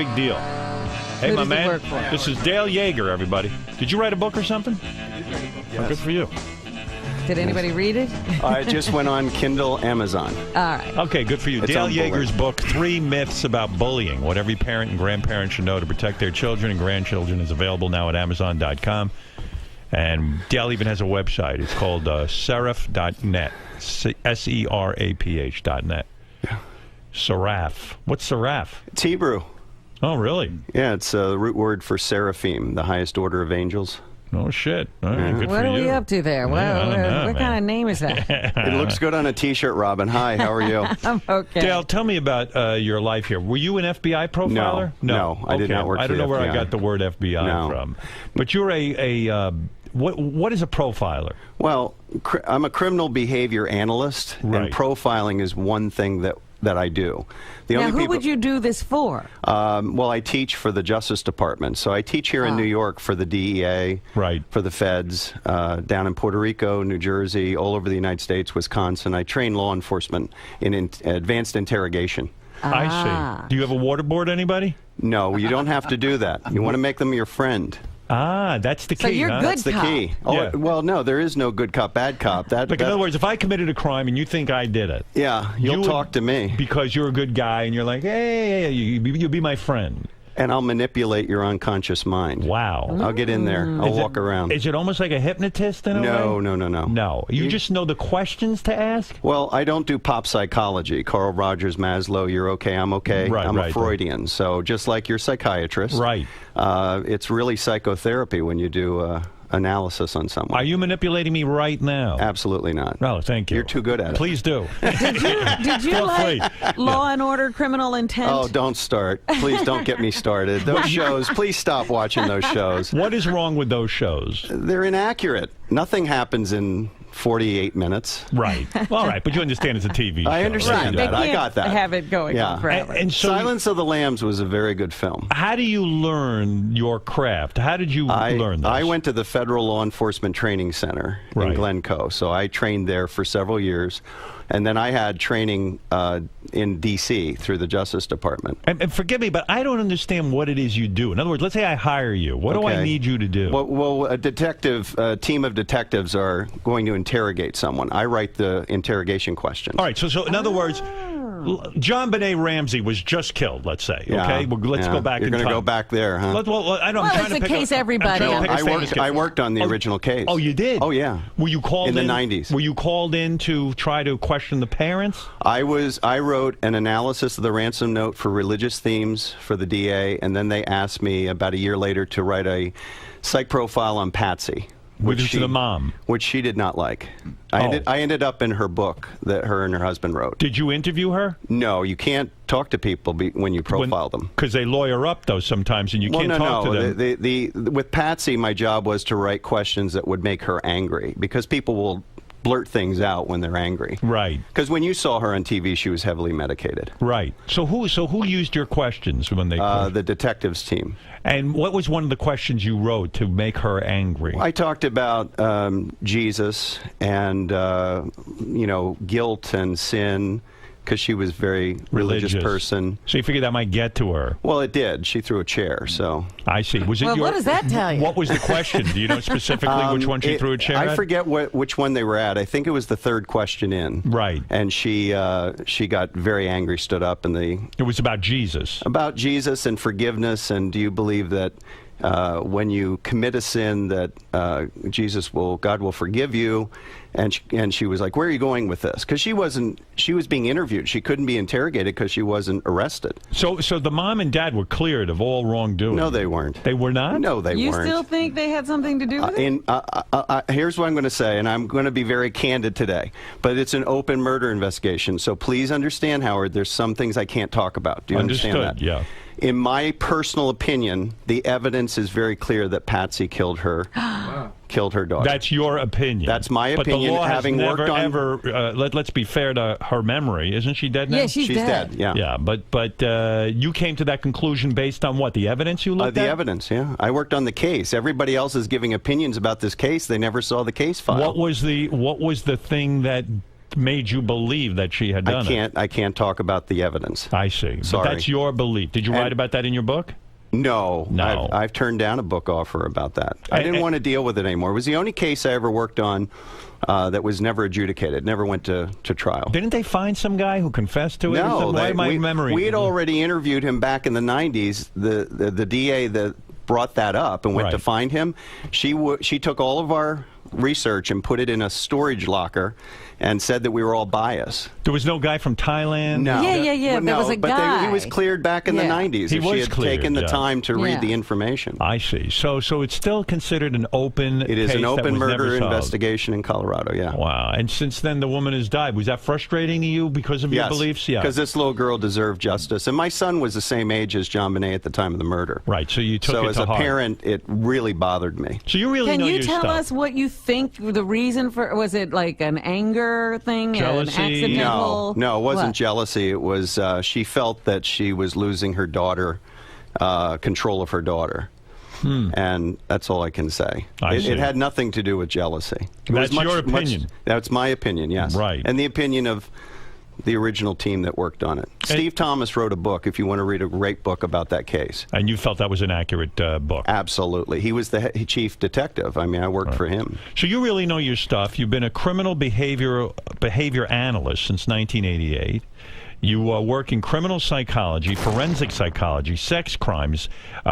big deal. Hey, my man, this is Dale Yeager, everybody. Did you write a book or something? Yes. Oh, good for you. Did anybody read it? I just went on Kindle, Amazon. All right. Okay, good for you. It's Dale on bullying. Yeager's book, 3 Myths About Bullying, What Every Parent and Grandparent Should Know to Protect Their Children and Grandchildren, is available now at Amazon.com. And Dale even has a website. It's called seraph.net, seraph.net. Yeah. Seraph. What's seraph? It's Hebrew. Oh, really? Yeah, it's the root word for seraphim, the highest order of angels. Oh, shit. All right, good What for are you. we up to there? Yeah, I don't know, What kind of name is that? It looks good on a T-shirt, Robin. Hi, how are you? I'm okay. Dale, tell me about your life here. Were you an FBI profiler? No, I did not work I for don't know the where I FBI. got the word FBI from. But you're what is a profiler? Well, I'm a criminal behavior analyst, Right. and profiling is one thing that I do. Now, who would you do this for? Well, I teach for the Justice Department. So I teach here in New York for the DEA, Right. for the feds, down in Puerto Rico, New Jersey, all over the United States, Wisconsin. I train law enforcement in advanced interrogation. I see. Do you have a waterboard, anybody? No, you don't have to do that. You want to make them your friend. Ah, that's the key. So you're huh? good. That's the cop. key. Oh, Yeah. well, no, there is no good cop, bad cop. Like, in other words, if I committed a crime and you think I did it, yeah, you'll you talk to me. because you're a good guy and you're like, hey, you'll be my friend. And I'll manipulate your unconscious mind. Wow. I'll get in there. I'll Is walk around. Is it almost like a hypnotist in a way? No. No. You just know the questions to ask? Well, I don't do pop psychology. Carl Rogers, Maslow, you're okay, I'm okay. Right, I'm right, a Freudian. So just like your psychiatrist, Right. It's really psychotherapy when you do analysis on someone. Are you manipulating me right now? Absolutely not. No, thank you. You're too good at it. Please do. Did you Feel like free. Law and Order Criminal Intent? Oh, don't start. Please don't get me started. Those shows, please stop watching those shows. What is wrong with those shows? They're inaccurate. Nothing happens in 48 minutes. Right. All right, but you understand it's a TV show. I understand They that. I can't got that. have it going Yeah. on forever. And so, Silence of the Lambs was a very good film. how do you learn your craft? How did you learn this? I went to the Federal Law Enforcement Training Center Right. in Glencoe, so I trained there for several years. And then I had training in D.C. through the Justice Department. And forgive me, but I don't understand what it is you do. In other words, let's say I hire you. What do I Okay. need you to do? Well, a team of detectives are going to interrogate someone. I write the interrogation questions. All right, so in other words, John Benet Ramsey was just killed, let's say. Yeah, Okay, well, let's yeah. go back You're in going time. to go back there, huh? I know, I'm Well, trying it's to a pick case I'm everybody trying to pick a famous I case. worked on the original case. Oh, you did? Oh, yeah. Were you called in the 90s? Were you called in to try to question the parents? I wrote an analysis of the ransom note for religious themes for the DA, and then they asked me about a year later to write a psych profile on Patsy. Which is the mom. Which she did not like. I ended up in her book that her and her husband wrote. Did you interview her? No, you can't talk to people when you profile them. Because they lawyer up, though, sometimes, and you can't talk to them. With Patsy, my job was to write questions that would make her angry, because people will blurt things out when they're angry. Right. Because when you saw her on TV, she was heavily medicated. Right. So who used your questions when they the detectives team. And what was one of the questions you wrote to make her angry? I talked about Jesus and guilt and sin, because she was a very religious person. So you figured that might get to her. Well, it did. She threw a chair, so. I see. Was it Well, what does that tell you? What was the question? Do you know specifically which one she threw a chair I at? forget which one they were at. I think it was the third question in. Right. And she got very angry, stood up, and It was about Jesus. about Jesus and forgiveness, and do you believe that when you commit a sin that God will forgive you? And she was like, where are you going with this? Because she was being interviewed. She couldn't be interrogated because she wasn't arrested. So the mom and dad were cleared of all wrongdoing. No, they weren't. They were not? No, they You weren't. still think they had something to do with it? Here's what I'm going to say, and I'm going to be very candid today, but it's an open murder investigation, so please understand, Howard, there's some things I can't talk about. Do you understand that? Understood, yeah. In my personal opinion, the evidence is very clear that Patsy killed her daughter. That's your opinion. That's my opinion. But the law having has never, worked on ever, let's be fair to her memory. Isn't she dead now? Yeah, she's dead. Yeah. Yeah, but you came to that conclusion based on what? The evidence you looked at? The evidence, yeah. I worked on the case. Everybody else is giving opinions about this case. They never saw the case file. What was the thing that made you believe that she had done it? I can't talk about the evidence. I see. Sorry. But that's your belief. Did you write about that in your book? No. No. I've turned down a book offer about that. I didn't want to deal with it anymore. It was the only case I ever worked on that was never adjudicated, never went to trial. Didn't they find some guy who confessed to it? No. Why am I remembering? We had already interviewed him back in the 90s. The DA that brought that up and went to find him, she took all of our research and put it in a storage locker and said that we were all biased. There was no guy from Thailand? No. Yeah. There was a guy. He was cleared back in the 90s. He was she had cleared, taken the time to read the information. I see. So it's still considered an open It is case an open that was murder never solved. investigation in Colorado, yeah. Wow. And since then, the woman has died. Was that frustrating to you because of your beliefs? Yeah. Because this little girl deserved justice. And my son was the same age as John Bonet at the time of the murder. Right. So you took it to heart. So as a parent, it really bothered me. So you really Can know you your tell stuff. us what you think the reason for, was it like an anger thing? Jealousy? An accidental? No, it wasn't jealousy. It was she felt that she was losing her daughter, control of her daughter. And that's all I can say. It had nothing to do with jealousy. That's your opinion. That's my opinion, yes. Right. And the opinion of the original team that worked on it. Steve Thomas wrote a book, if you want to read a great book about that case. And you felt that was an accurate book? Absolutely. He was the chief detective. I mean, I worked for him. So you really know your stuff. You've been a criminal behavior analyst since 1988. You work in criminal psychology, forensic psychology, sex crimes,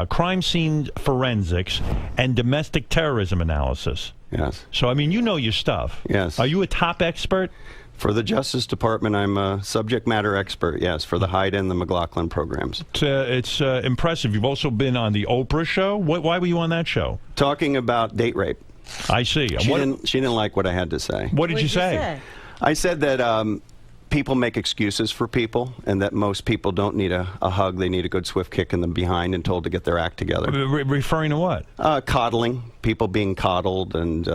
crime scene forensics, and domestic terrorism analysis. Yes. So, I mean, you know your stuff. Yes. Are you a top expert? For the Justice Department, I'm a subject matter expert, yes, for the Hyde and the McLaughlin programs. It's impressive. You've also been on the Oprah show. Why were you on that show? Talking about date rape. I see. She didn't like what I had to say. What did you say? I said that people make excuses for people, and that most people don't need a hug. They need a good swift kick in the behind and told to get their act together. Referring to what? Coddling, people being coddled, and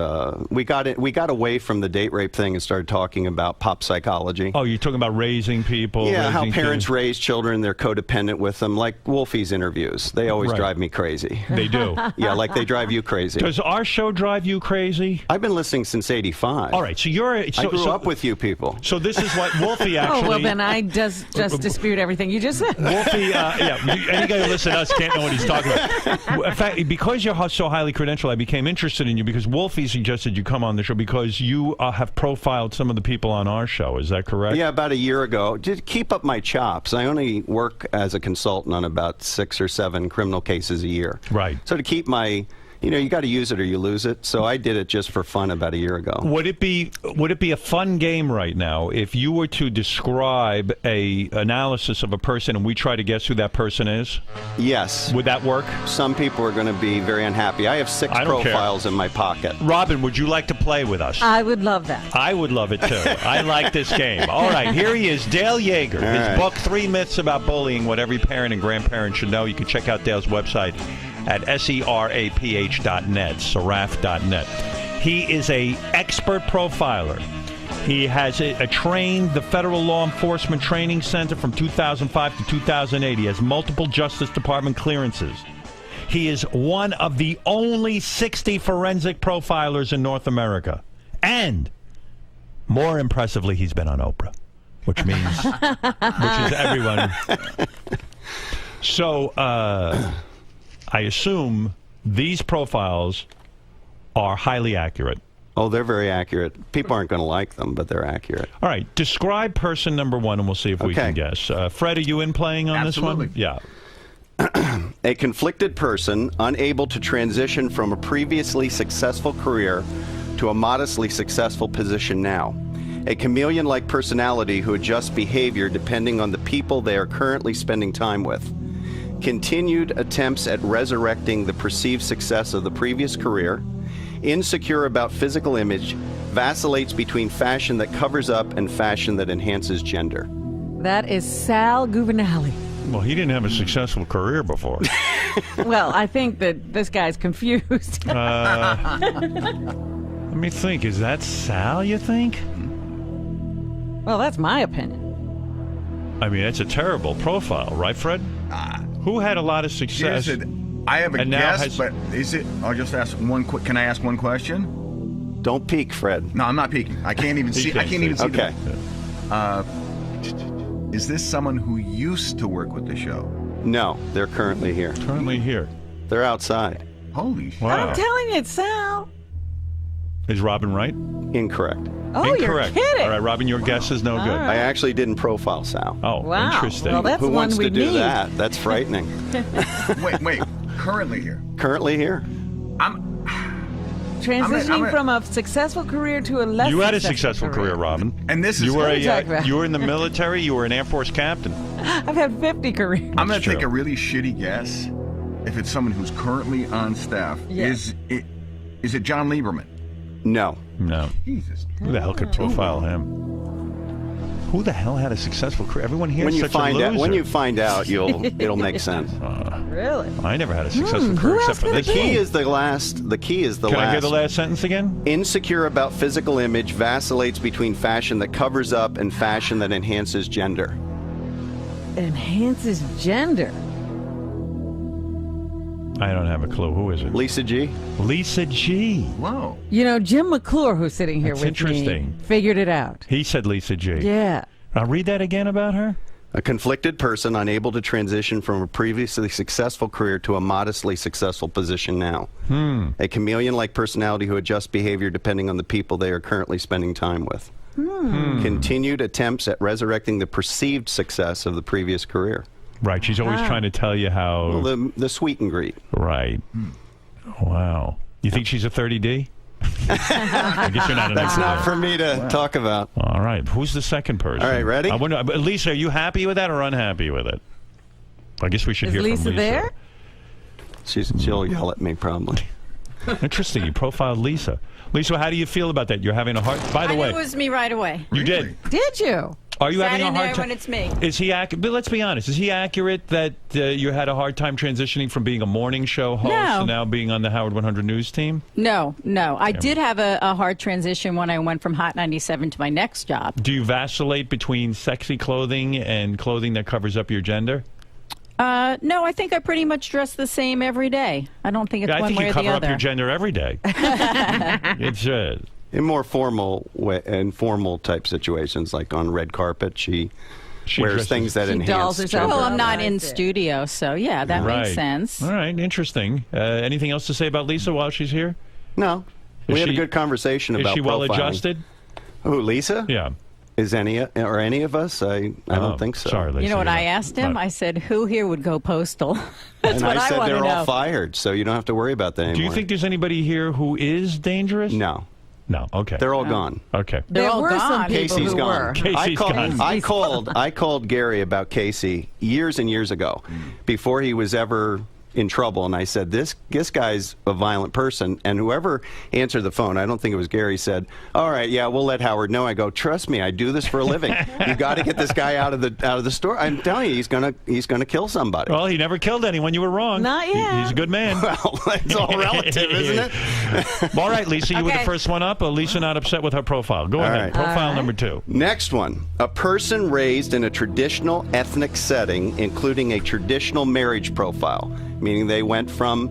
we got away from the date rape thing and started talking about pop psychology. Oh, you're talking about raising people? Yeah, how parents raise children, they're codependent with them, like Wolfie's interviews. They always drive me crazy. They do? Yeah, like they drive you crazy. Does our show drive you crazy? I've been listening since '85. All right, so I grew up with you people. So this is what Wolfie actually... Oh, well, then I just dispute everything you just said. Wolfie, any guy who listens to us can't know what he's talking about. In fact, because you're so highly credentialed, I became interested in you because Wolfie suggested you come on the show because you have profiled some of the people on our show. Is that correct? Yeah, about a year ago. To keep up my chops, I only work as a consultant on about 6 or 7 criminal cases a year. Right. So to keep my... you got to use it or you lose it. So I did it just for fun about a year ago. Would it be a fun game right now if you were to describe a analysis of a person and we try to guess who that person is? Yes. Would that work? Some people are going to be very unhappy. I have 6 profiles in my pocket. Robin, would you like to play with us? I would love that. I would love it too. I like this game. All right, here he is, Dale Yeager. His book, 3 Myths About Bullying, What Every Parent and Grandparent Should Know. You can check out Dale's website at seraph.net, seraph.net. He is a expert profiler. He has trained the Federal Law Enforcement Training Center from 2005 to 2008. He has multiple Justice Department clearances. He is one of the only 60 forensic profilers in North America. And, more impressively, he's been on Oprah, which is everyone. So, I assume these profiles are highly accurate. Oh, they're very accurate. People aren't going to like them, but they're accurate. All right. Describe person number 1, and we'll see if we can guess. Fred, are you in playing on this one? Yeah. A conflicted person unable to transition from a previously successful career to a modestly successful position now. A chameleon-like personality who adjusts behavior depending on the people they are currently spending time with. Continued attempts at resurrecting the perceived success of the previous career, insecure about physical image, vacillates between fashion that covers up and fashion that enhances gender. That is Sal Governale. Well, he didn't have a successful career before. Well, I think that this guy's confused. Let me think. Is that Sal, you think? Well, that's my opinion. I mean, that's a terrible profile, right, Fred? Who had a lot of success? I have a guess, but is it? I'll just ask one quick. Can I ask one question? Don't peek, Fred. No, I'm not peeking. I can't even see. I can't even see. Okay. Is this someone who used to work with the show? No, they're currently here. Currently here. They're outside. Holy shit. Wow. I'm telling you, it's Sal. Is Robin right? Incorrect. Oh, Incorrect. you're kidding. All right, Robin, your guess is no good. I actually didn't profile Sal. Oh, Wow. interesting. Well, that's Who the one wants we to do need. that? That's frightening. Wait. Currently here. Currently here. Transitioning from a successful career to a less You had a successful career, Robin. And this is. You were What are you talking about? you were in the military. You were an Air Force captain. I've had 50 careers. I'm going That's to take true. a really shitty guess. If it's someone who's currently on staff, Yeah. is it John Lieberman? No. No. Jesus. Who the hell could profile him? Who the hell had a successful career? Everyone here When is you such find a out, loser. when you find out, it'll make sense. Really? I never had a successful who career else except for could this. it The be? key is the last. The key is the Can last. I hear the last sentence again? Insecure about physical image, vacillates between fashion that covers up and fashion that enhances gender. Enhances gender. I don't have a clue. Who is it? Lisa G. Lisa G. Whoa. You know, Jim McClure, who's sitting here That's with interesting. me, figured it out. He said Lisa G. Yeah. I'll read that again about her. A conflicted person unable to transition from a previously successful career to a modestly successful position now. A chameleon-like personality who adjusts behavior depending on the people they are currently spending time with. Continued attempts at resurrecting the perceived success of the previous career. Right. She's always trying to tell you how. Well, the sweet and greet. Right. Wow. You think she's a 30D? I guess you're not an That's expert. not for me to talk about. All right. Who's the second person? All right, ready? I wonder, but Lisa, are you happy with that or unhappy with it? I guess we should Is hear Lisa from Lisa. there? She'll yell at me probably. Interesting. You profiled Lisa. Lisa, how do you feel about that? You're having a hard. By the I knew way, it was me right away. you did. Did you? Are you Sat having a in hard there time? when it's me. Is he accurate? But let's be honest. Is he accurate that you had a hard time transitioning from being a morning show host No. to now being on the Howard 100 News team? No. I did have a hard transition when I went from Hot 97 to my next job. Do you vacillate between sexy clothing and clothing that covers up your gender? No, I think I pretty much dress the same every day. I don't think it's I one think way you or the cover up other. your gender every day. It's In more formal informal type situations, like on red carpet, she wears dresses- things that She enhance dolls herself gender. Well, I'm not Right. in studio, so yeah, that right. makes sense. All right, interesting. Anything else to say about Lisa while she's here? No. Is We had a she- good conversation Is about she well profiling. adjusted? Who, Lisa? Yeah. Is any of us? I don't think so. Sorry, Lisa. You know what you're I not- asked him? not- I said, who here would go postal? That's And what I said want they're to know. all fired, so you don't have to worry about that anymore. Do you think there's anybody here who is dangerous? No. No. Okay. They're all gone. Okay. They're there all were some gone. people Casey's who gone. were. Casey's gone. I called Gary about Casey years and years ago, before he was ever in trouble, and I said, this guy's a violent person. And whoever answered the phone, I don't think it was Gary, said, all right, yeah, we'll let Howard know. I go, trust me, I do this for a living. You got to get this guy out of the store. I'm telling you, he's gonna kill somebody. Well, he never killed anyone. You were wrong. Not yet. He's a good man. Well, it's all relative, isn't it? All right, Lisa, you were the Okay. first one up. Lisa not upset with her profile. Go ahead. right. Profile number 2. Next one. A person raised in a traditional ethnic setting, including a traditional marriage profile, meaning they went from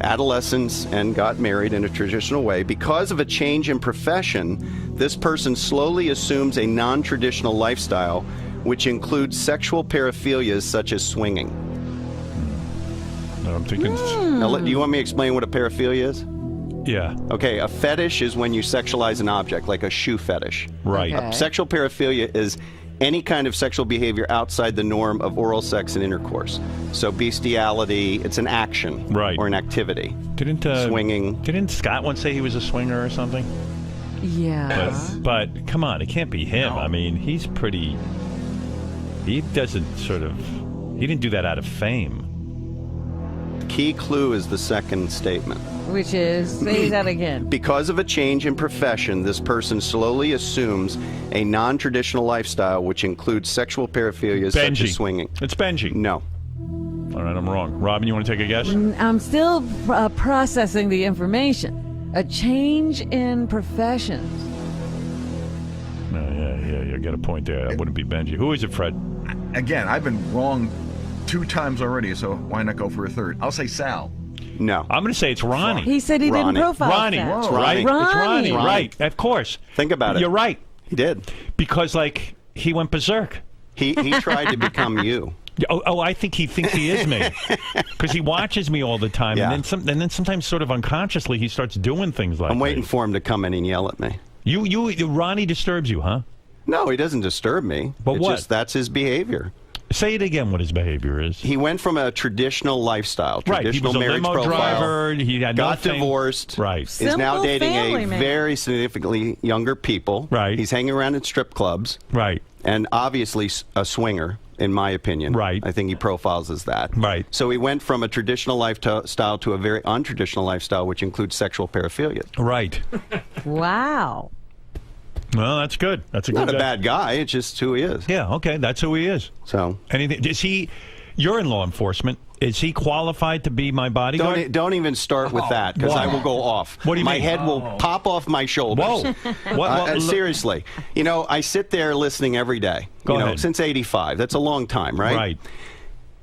adolescence and got married in a traditional way. Because of a change in profession, this person slowly assumes a non-traditional lifestyle, which includes sexual paraphilias such as swinging. I'm thinking. Now, do you want me to explain what a paraphilia is? Yeah. Okay, a fetish is when you sexualize an object, like a shoe fetish. Right. Okay. Sexual paraphilia is any kind of sexual behavior outside the norm of oral sex and intercourse. So bestiality, it's an action, Right. or an activity. Didn't Swinging. Didn't Scott once say he was a swinger or something? Yeah. But come on, it can't be him. I mean, he's pretty. He doesn't sort of. He didn't do that out of fame. Key clue is the second statement. Which is, say that again. Because of a change in profession, this person slowly assumes a non-traditional lifestyle, which includes sexual paraphilias such Benji. as swinging. It's Benji. No. All right, I'm wrong. Robin, you want to take a guess? I'm still processing the information. A change in professions. No, yeah, you got a point there. That wouldn't be Benji. Who is it, Fred? Again, I've been wrong 2 times already, so why not go for a third? I'll say Sal. No. I'm going to say it's Ronnie. He said he Ronnie. didn't profile Ronnie, Seth. right? Ronnie. It's Ronnie, Ronnie. right? Of course. Think about it. You're right. He did. Because, like, he went berserk. He tried to become you. Oh, I think he thinks he is me. Because he watches me all the time. Yeah. And then sometimes sort of unconsciously he starts doing things like I'm waiting me. for him to come in and yell at me. Ronnie disturbs you, huh? No, he doesn't disturb me. But it's what? Just, that's his behavior. Say it again what his behavior is. He went from a traditional lifestyle, Right, he traditional was a marriage limo profile, driver. He had got no fame. divorced, Right. is now Simple dating family a man. very significantly younger people. Right. He's hanging around in strip clubs. Right. And obviously a swinger, in my opinion. Right. I think he profiles as that. Right. So he went from a traditional lifestyle to a very untraditional lifestyle, which includes sexual paraphilia. Right. Wow. Well, that's good. That's a Not good a guy. bad guy. It's just who he is. Yeah, okay. That's who he is. So Anything? Is he? You're in law enforcement. Is he qualified to be my bodyguard? don't even start with that because Why? I will go off. What do you my mean? head will pop off my shoulders. Whoa. What? Seriously. You know, I sit there listening every day. Go you know, ahead. since '85. That's a long time, right? Right.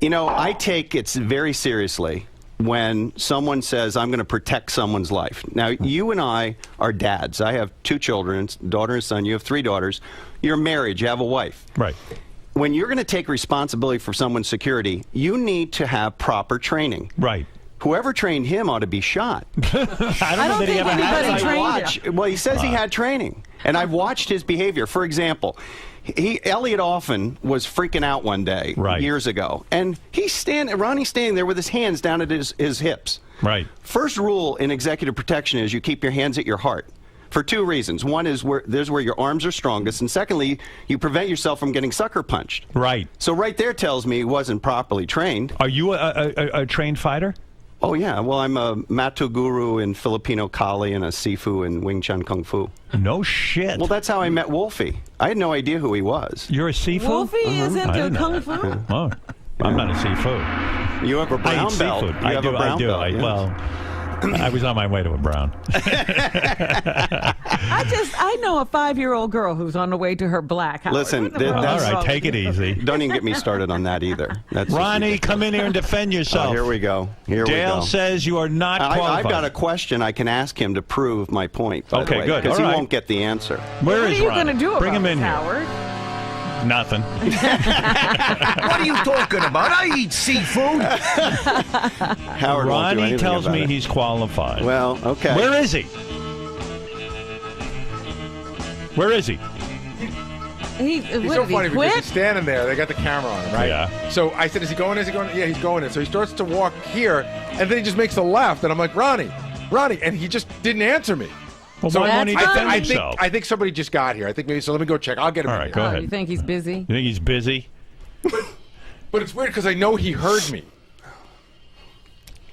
You know, I take it very seriously when someone says, I'm going to protect someone's life. Now, you and I are dads. I have 2 children, daughter and son. You have 3 daughters. You're married. You have a wife. Right. When you're going to take responsibility for someone's security, you need to have proper training. Right. Whoever trained him ought to be shot. I don't know that he think ever had anybody that. trained him. Well, he says he had training, and I've watched his behavior. For example, Elliot Offen was freaking out one day years ago, and Ronnie's standing there with his hands down at his hips. Right. First rule in executive protection is you keep your hands at your heart. For 2 reasons. One is there's where your arms are strongest, and secondly, you prevent yourself from getting sucker punched. Right. So right there tells me he wasn't properly trained. Are you a trained fighter? Oh, yeah. Well, I'm a Matu Guru in Filipino Kali and a Sifu in Wing Chun Kung Fu. No shit. Well, that's how I met Wolfie. I had no idea who he was. You're a Sifu? Wolfie is I into didn't know kung that. fu. Oh, I'm not a Sifu. You have a I brown eat belt. seafood. You have a brown belt. I, yes. well, I was on my way to a brown. I know a 5-year-old girl who's on the way to her black. Howard. Listen, What the world All is right, wrong take with it you? easy. Don't even get me started on that either. That's just Ronnie, ridiculous. come in here and defend yourself. Oh, here we go. Here Dale we go. says you are not qualified. I've got a question I can ask him to prove my point. By Okay, the way, good. Because All he right. won't get the answer. Where What is are you Ronnie? going to do Bring about him in this, here. Howard? Nothing. What are you talking about? I eat seafood. Howard won't do Ronnie anything tells about me it. he's qualified. Well, okay. Where is he? Where is he? He's so funny because quit? he's standing there. They got the camera on him, right? Yeah. So I said, "Is he going? Is he going?" Yeah, he's going in. So he starts to walk here, and then he just makes the left, and I'm like, Ronnie, and he just didn't answer me. Well, So why won't he that's defend fine. himself? I think somebody just got here. I think maybe so. Let me go check. I'll get him. All in right, here. go Oh, ahead. you think he's busy? You think he's busy? But it's weird because I know he heard me.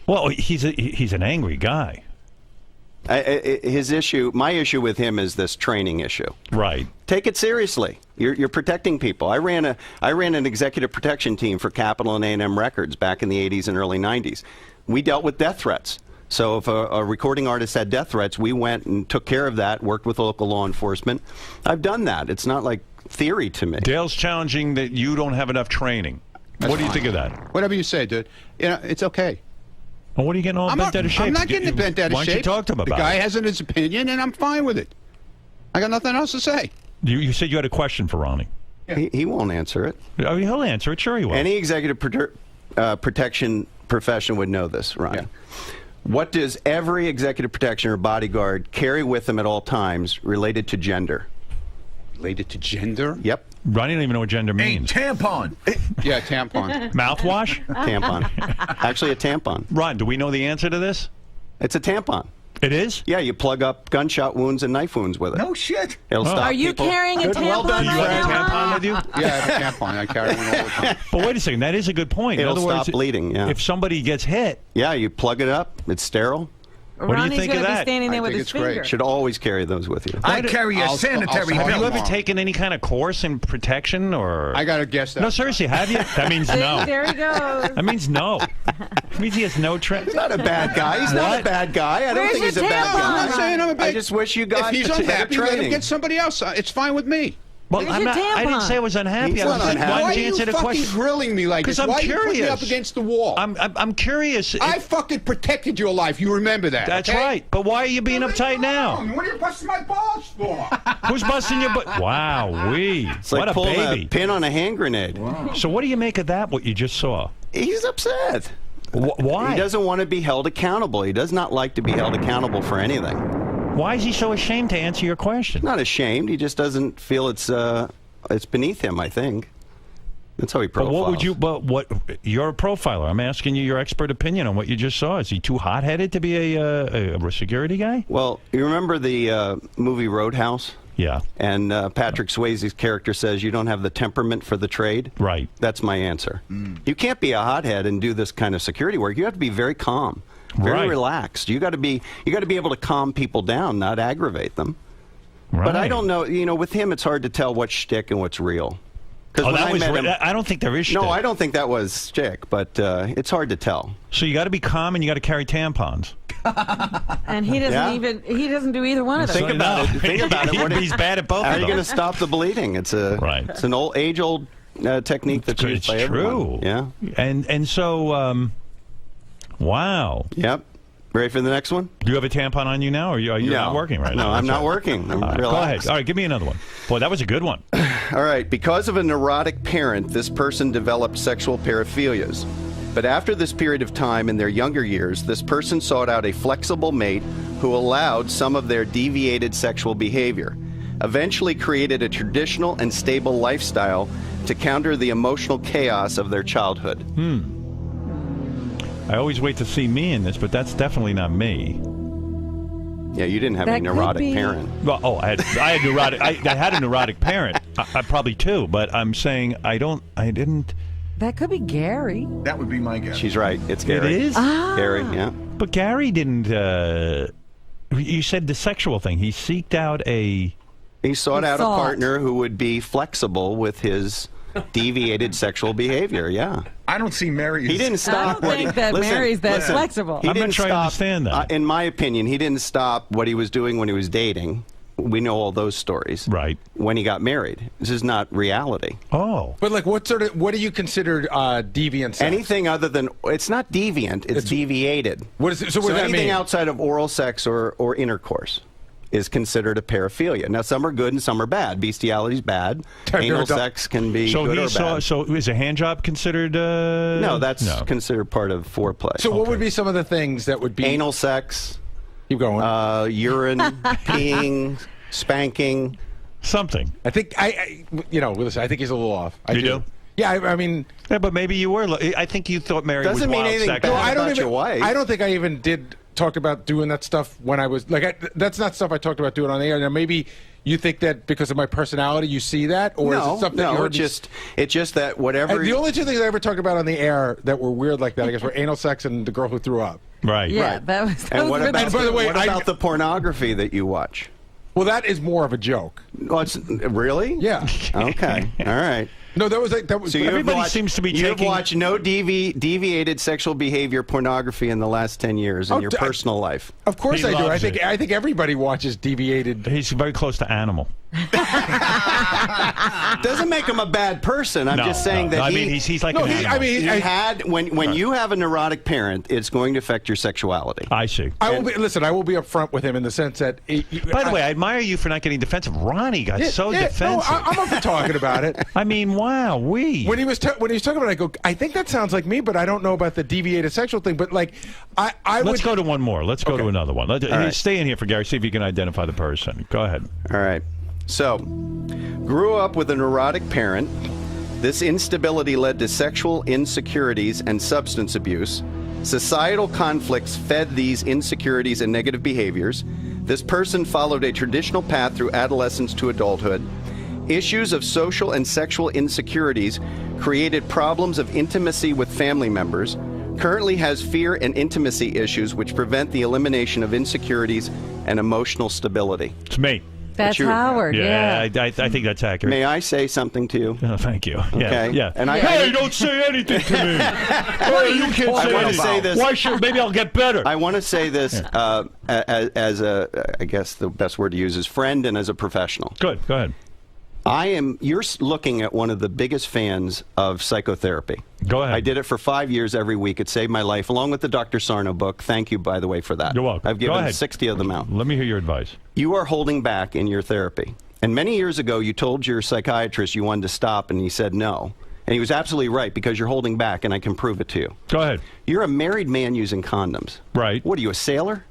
Well, he's an angry guy. My issue with him is this training issue. Right. Take it seriously. You're protecting people. I ran an executive protection team for Capitol and A&M Records back in the 80s and early 90s. We dealt with death threats. So if a recording artist had death threats, we went and took care of that, worked with local law enforcement. I've done that. It's not like theory to me. Dale's challenging that you don't have enough training. What do you think of that? Whatever you say, dude. You know, it's okay. Well, what are you getting all bent out of shape? I'm not getting bent out of shape. Why don't you talk to him the about guy it? has his opinion, and I'm fine with it. I got nothing else to say. You said you had a question for Ronnie. He won't answer it. Oh, he'll answer it. Sure he will. Any executive protection profession would know this, Ronnie. Yeah. What does every executive protection or bodyguard carry with them at all times related to gender? Related to gender? Yep. Ronnie don't even know what gender A means. tampon. Yeah, tampon. Mouthwash? Tampon. Actually, a tampon. Ron, do we know the answer to this? It's a tampon. It is? Yeah, you plug up gunshot wounds and knife wounds with it. No shit. It'll stop Are you people. carrying a Good, well tampon done, Do you right have a now, tampon Ron? with you? Yeah, I have a tampon. I carry one all the time. But wait a second. That is a good point. In It'll other words, stop bleeding, yeah. If somebody gets hit, Yeah, you plug it up. It's sterile. do you Ronnie's think of gonna be that? standing there I with think his it's great. finger. Should always carry those with you. I carry a I'll- sanitary I'll- have you belt. ever taken any kind of course in protection or? I got to guess that. No, seriously, have you? That means See, no. there he goes. That means no. It means he has no training. He's not a bad guy. He's not What? a bad guy. I don't Where's think he's a your bad tampon? guy. I'm not saying I'm a bad I just wish you got If he's better unhappy, let him training. get somebody else. It's fine with me. Well, There's I'm your not, I didn't tampon. say I was unhappy. He's I was not like, unhappy. why Why are didn't you you answer the fucking question? grilling me like this? 'Cause I'm Why are you putting me curious. up against the wall? I'm curious. I fucking protected your life. You remember that? That's okay? right. But why are you being uptight now? What are you busting my balls for? Who's busting your butt? Wow, It's like what a pulling baby. a pin on a hand grenade. So what do you make of that, what you just saw? He's upset. Why? He doesn't want to be held accountable. He does not like to be held accountable for anything. Why is he so ashamed to answer your question? Not ashamed. He just doesn't feel it's beneath him, I think. That's how he But profiles. what you're a profiler. I'm asking you your expert opinion on what you just saw. Is he too hot-headed to be a security guy? Well, you remember the movie Roadhouse? Yeah. And Patrick Swayze's character says, you don't have the temperament for the trade? Right. That's my answer. You can't be a hothead and do this kind of security work. You have to be very calm, very relaxed. You got to be able to calm people down, not aggravate them. Right. But I don't know, with him it's hard to tell what's shtick and what's real. Oh, when that I was. met him, I don't think there is. no, shtick. I don't think that was shtick, but it's hard to tell. So you got to be calm and you got to carry tampons. And he doesn't he doesn't do either one of those. Think about it. Think about it. What He's bad at both How of are you them. going to stop the bleeding? It's an age-old technique that's used It's by true. everyone. Yeah. And so, wow. Yep. Ready for the next one? Do you have a tampon on you now, or are you not working right now? No, I'm That's not right. working. I'm All right, go relaxed. ahead. All right, give me another one. Boy, that was a good one. All right. Because of a neurotic parent, this person developed sexual paraphilias. But after this period of time in their younger years, this person sought out a flexible mate who allowed some of their deviated sexual behavior, eventually created a traditional and stable lifestyle to counter the emotional chaos of their childhood. I always wait to see me in this, but that's definitely not me. Yeah, you didn't have That a could neurotic be- parent. Well, I had neurotic. I had a neurotic parent. I probably two, but I'm saying I didn't. That could be Gary. That would be my guess. She's right. It's Gary. It is. Gary, yeah. But Gary didn't. You said the sexual thing. He seeked out a. He sought out a thought. partner who would be flexible with his deviated sexual behavior. Yeah. I don't see Mary. He didn't stop. I don't think that Mary's that flexible. He I'm not didn't sure I stop, understand that. in my opinion, he didn't stop what he was doing when he was dating. We know all those stories. Right. When he got married. This is not reality. Oh. But like, what do you consider deviant sex? Anything other than, it's not deviant, it's deviated. What is it? So what does that anything mean? outside of oral sex or intercourse is considered a paraphilia. Now, some are good and some are bad. Bestiality is bad. I've Anal never done- sex can be So good he or saw. bad. So is a hand job considered? No, that's considered part of foreplay. So what would be some of the things that would be Anal sex, Keep going. urine, peeing, spanking. something. I think listen, I think he's a little off. I You do? Yeah, I mean, Yeah, but maybe you were. I think you thought Mary Doesn't was mean wild anything sex. bad. no, I don't about even. your wife. I don't think I even did talk about doing that stuff when I was like. That's not stuff I talked about doing on the air. Now maybe you think that because of my personality, you see that, or is it something that you heard me it's just that whatever. The only two things I ever talked about on the air that were weird like that, I guess, were anal sex and the girl who threw up. Right. Yeah, Right. that was. and what those were about, And by the way, what about the pornography that you watch? Well, that is more of a joke. Oh, really? Yeah. Okay. All right. No, that was like that was. So Everybody seems to be you've taking- watched no deviated sexual behavior pornography in the last 10 years in Oh, your personal life. Of course He I do. loves it. I think everybody watches deviated. He's very close to animal. Doesn't make him a bad person. I'm No, just saying no. that I mean, he's like No, an he- animal. I mean, he I- had when you have a neurotic parent, it's going to affect your sexuality. I see. I will be upfront with him in the sense that. By the way, I admire you for not getting defensive. Ronnie got so defensive. No, I'm up for talking about it. I mean, wow, When he was talking about it, I go, I think that sounds like me, but I don't know about the deviated sexual thing. But like, I Let's go to one more. Let's go to another one. right. Stay in here for Gary. See if you can identify the person. Go ahead. All right. So, grew up with a neurotic parent. This instability led to sexual insecurities and substance abuse. Societal conflicts fed these insecurities and negative behaviors. This person followed a traditional path through adolescence to adulthood. Issues of social and sexual insecurities created problems of intimacy with family members. Currently has fear and intimacy issues which prevent the elimination of insecurities and emotional stability. It's me. That's you- Howard. Yeah, Yeah. I think that's accurate. May I say something to you? Oh, thank you. Yeah, Okay. yeah. And I- hey, don't say anything to me. Hey, you can't I say wanna anything. say this- Why should? Maybe I'll get better. I want to say this as a, I guess the best word to use is friend and as a professional. Good. Go ahead. You're looking at one of the biggest fans of psychotherapy. Go ahead. I did it for 5 years every week. It saved my life, along with the Dr. Sarno book. Thank you, by the way, for that. You're welcome. I've Go given ahead. 60 of them out. Let me hear your advice. You are holding back in your therapy. And many years ago, you told your psychiatrist you wanted to stop, and he said no. And he was absolutely right, because you're holding back, and I can prove it to you. Go ahead. You're a married man using condoms. Right. What are you, a sailor?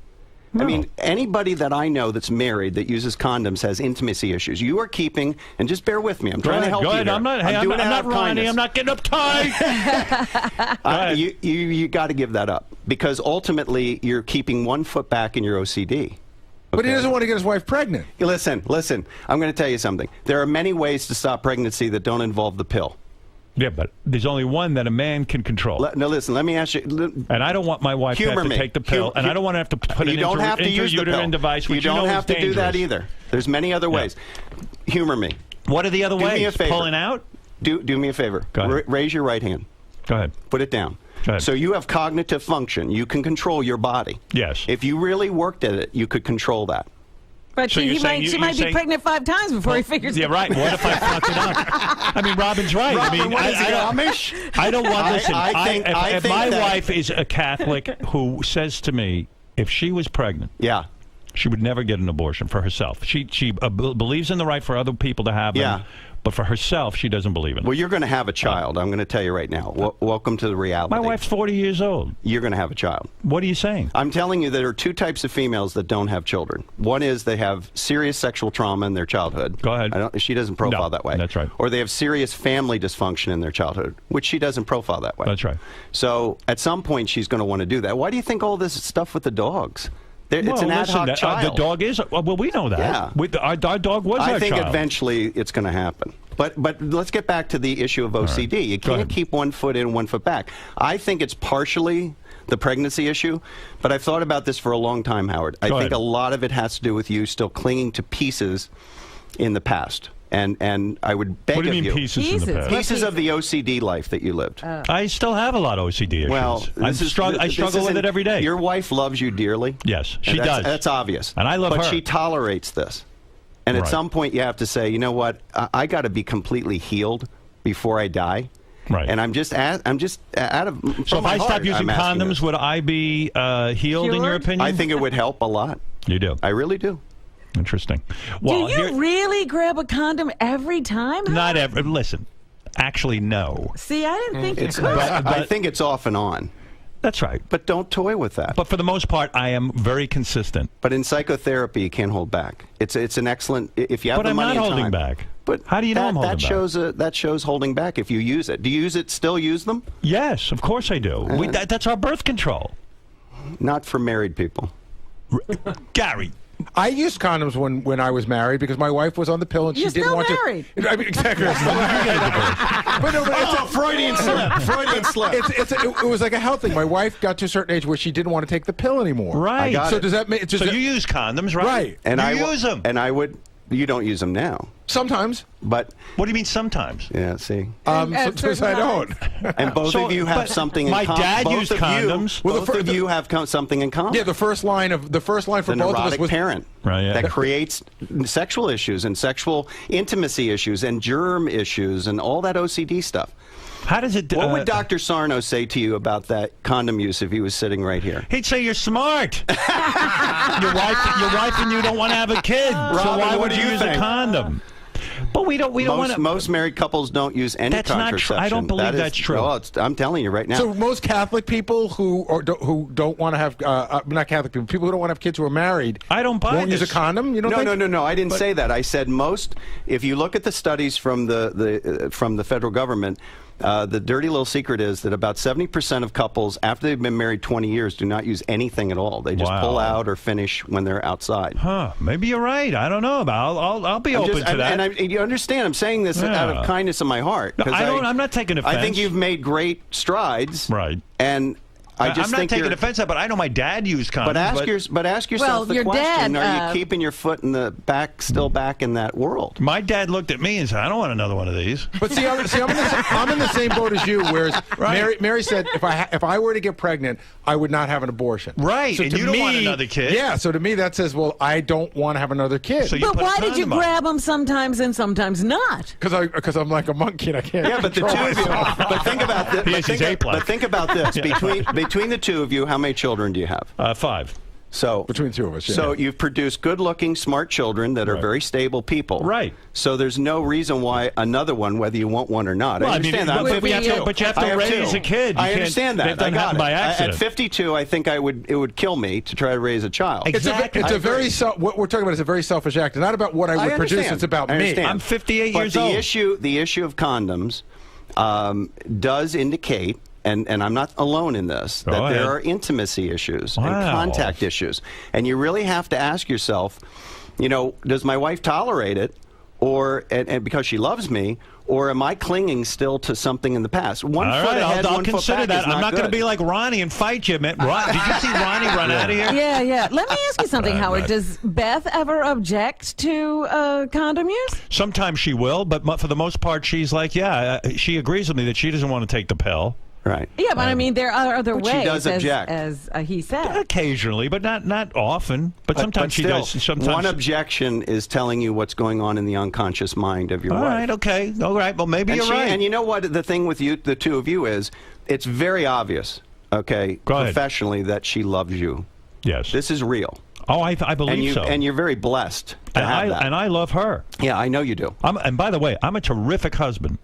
No. I mean, anybody that I know that's married that uses condoms has intimacy issues. You are keeping, and just bear with me. I'm trying to help Go you. ahead. Here. I'm not. Hey, I'm doing it out not of Ronnie. kindness. I'm not getting uptight. You got to give that up, because ultimately you're keeping 1 foot back in your OCD. But he doesn't want to get his wife pregnant. Listen. I'm going to tell you something. There are many ways to stop pregnancy that don't involve the pill. Yeah, but there's only one that a man can control. No, listen. Let me ask you. And I don't want my wife to have to take the pill, and I don't want to have to put an intrauterine device, which you don't know have is to do that dangerous. either. There's many other ways. Humor me. What are the other Do ways? me a favor. Pulling out? Do me a favor. Go ahead. Raise your right hand. Go ahead. Put it down. Go ahead. So you have cognitive function. You can control your body. Yes. If you really worked at it, you could control that. But So you're saying she might be pregnant 5 times before he figures Yeah, it right. out. What if I fuck it up? I mean, Robin's right. Robin, I mean, what is he, I don't, Amish? I don't want. Listen, think if my that- wife is a Catholic who says to me, if she was pregnant, Yeah. she would never get an abortion for herself. She believes in the right for other people to have them. Yeah. But for herself, she doesn't believe in it. Well, you're going to have a child. I'm going to tell you right now. Welcome to the reality. My wife's 40 years old. You're going to have a child. What are you saying? I'm telling you, there are 2 types of females that don't have children. One is they have serious sexual trauma in their childhood. Go ahead. She doesn't profile No, that way. that's right. Or they have serious family dysfunction in their childhood, which she doesn't profile that way. That's right. So at some point, she's going to want to do that. Why do you think all this stuff with the dogs? It's Well, an ad listen, hoc child. the dog is. Well, we know that. Yeah. Our dog was I our think child. eventually it's going to happen. But let's get back to the issue of OCD. right. You Go can't ahead. keep 1 foot in, 1 foot back. I think it's partially the pregnancy issue, but I've thought about this for a long time, Howard. I Go think ahead. a lot of it has to do with you still clinging to pieces in the past. And I would beg What do of you mean you, pieces in the Pieces? past? pieces of the OCD life that you lived. I still have a lot of OCD issues. Well, I this struggle with isn't- it every day. Your wife loves you dearly. Yes, And she does. That's obvious. And I love but her. she tolerates this. And at Right. some point, you have to say, you know what? I got to be completely healed before I die. Right. And I'm just out of. So if I stop using I'm asking condoms, this. would I be healed in your Cured? opinion? I think it would help a lot. you do. I really do. Interesting. Well, Do you really grab a condom every time? not ever. Listen, actually, no. See, I didn't think It's. you could. I think it's off and on. That's right. But don't toy with that. But for the most part, I am very consistent. But in psychotherapy, you can't hold back. It's an excellent. If you have But the I'm money not and holding time. back. But How do you know I'm holding back? That shows holding back if you use it. Do you still use them? Yes, of course I do. That's our birth control. Not for married people. Gary. I used condoms when I was married because my wife was on the pill and You're she didn't still want married. to. I mean, exactly. I'm still married. But no, but it's Freudian slip. Freudian slip. it was like a health thing. My wife got to a certain age where she didn't want to take the pill anymore. Right. got So it. does that make? So you use condoms, right? Right. And you use them. And I would. You don't use them now, Sometimes. but What do you mean sometimes? yeah. See, At Sometimes I certain don't. and both So, of you have but something in my common. dad Both used of condoms. You, Well, both of you have something in common. Yeah, the first line for the both of us neurotic was parent Right, yeah. that creates sexual issues and sexual intimacy issues and germ issues and all that OCD stuff. How does it? What would Dr. Sarno say to you about that condom use if he was sitting right here? He'd say you're smart. your wife and you don't want to have a kid, so Robin, why what would do you you use a think? condom? But we don't want to. Most married couples don't use any That's not true. contraception. I don't believe That is- that's true. Well, I'm telling you right now. So most Catholic people who don't want to have not Catholic people who don't want to have kids who are married. I don't buy won't use this. a condom. You don't think? No. I didn't say that. I said most. If you look at the studies from the federal government, the dirty little secret is that about 70% of couples, after they've been married 20 years, do not use anything at all. They just Wow. pull out or finish when they're outside. Huh? Maybe you're right. I don't know. I'll be open to that. And you understand, I'm saying this out of kindness of my heart. No, 'cause I'm not taking offense. I think you've made great strides. Right. And I just I'm not think taking you're- offense at, but I know my dad used condoms. But ask yourself the your question: dad, are you keeping your foot in the back, still back in that world? my dad looked at me and said, "I don't want another one of these." But see, I'm in the same boat as you. Whereas Right. Mary said, if I were to get pregnant, I would not have an abortion. Right, and to you don't want another kid. Yeah. So to me, that says, well, I don't want to have another kid. So you But put a why did you condom on. grab them sometimes and sometimes not? Because I'm like a monkey and I can't. Yeah, but the two control of you. myself. But think about this. He is his ape-like. But think about this. Between the two of you, how many children do you have? 5. So Between the two of us, yeah. So you've produced good-looking, smart children that are very stable people. Right. So there's no reason why another one, whether you want one or not. Well, I I mean, understand that. I'm but we 52. have to- but you have to I raise two. a kid. You I can't- understand that that. I doesn't got happen it. by accident. At 52, I think it would kill me to try to raise a child. Exactly. It's I a very agree. what we're talking about is a very selfish act. It's not about what I would produce. understand. It's about I me. understand. I'm 58 but years the old. The issue of condoms does indicate, and I'm not alone in this, Go that ahead. there are intimacy issues Wow. and contact issues. And you really have to ask yourself, does my wife tolerate it, or and because she loves me, or am I clinging still to something in the past? One All foot right, ahead, I'll one foot consider back that. is I'm not going to good. be like Ronnie and fight you, man. Did you see Ronnie run out of here? Yeah. Let me ask you something, Howard. right. Does Beth ever object to condom use? Sometimes she will, but for the most part, she's like, she agrees with me that she doesn't want to take the pill. Right. Yeah, but I mean, there are other But she ways, does object. as he said. Occasionally, but not often. But sometimes she still, does. Sometimes one objection is telling you what's going on in the unconscious mind of your All wife. right, okay. All right, well, maybe you're right. And you know what? The thing with you, the two of you, is it's very obvious, okay, Go ahead. professionally, that she loves you. Yes. This is real. Oh, I believe so. And you're very blessed to have that. And I love her. Yeah, I know you do. And by the way, I'm a terrific husband.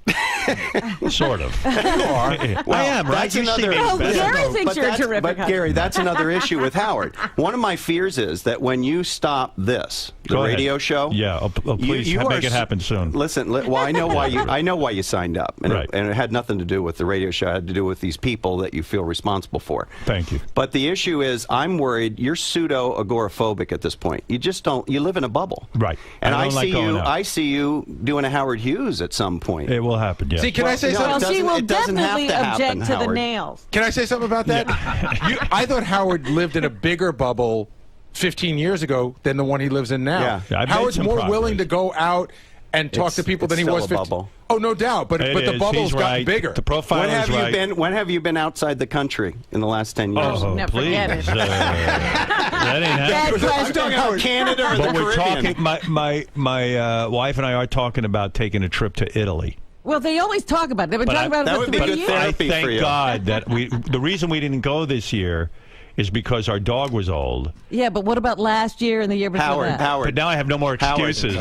Sort of. You are. I am, right? That's You see me Oh, as best. Gary thinks you're a terrific But husband. Gary, that's another issue with Howard. One of my fears is that when you stop the Go ahead. radio show, Yeah, please make it happen soon. Listen, well, I know why you signed up, and, Right. and it had nothing to do with the radio show. It had to do with these people that you feel responsible for. Thank you. But the issue is, I'm worried you're pseudo-agoraphobic at this point. You just don't. You live in a bubble, Right. And I don't like going out. I see you doing a Howard Hughes at some point. It will happen, yes. See, can I say no, something? Well, she will it doesn't have definitely to happen, object to the Howard. nails. Can I say something about that? I thought Howard lived in a bigger bubble 15 years ago than the one he lives in now. Yeah. Yeah, I've made Howard's some more progress. willing to go out and talk to people it's than he still was a 15. bubble. Oh, no doubt. But It the is. bubble's He's gotten right. bigger. The profile When is have right. you been? When have you been outside the country in the last 10 years? Oh, No, please. forget it. That ain't Bad happening. question. I'm talking about Canada or But the we're Caribbean. talking. My wife and I are talking about taking a trip to Italy. Well, they always talk about it. They've been But talking about it that for would be 3 good years. therapy. I for you. thank God that the reason we didn't go this year is because our dog was old. Yeah, but what about last year and the year before that? But Howard. now I have no more excuses.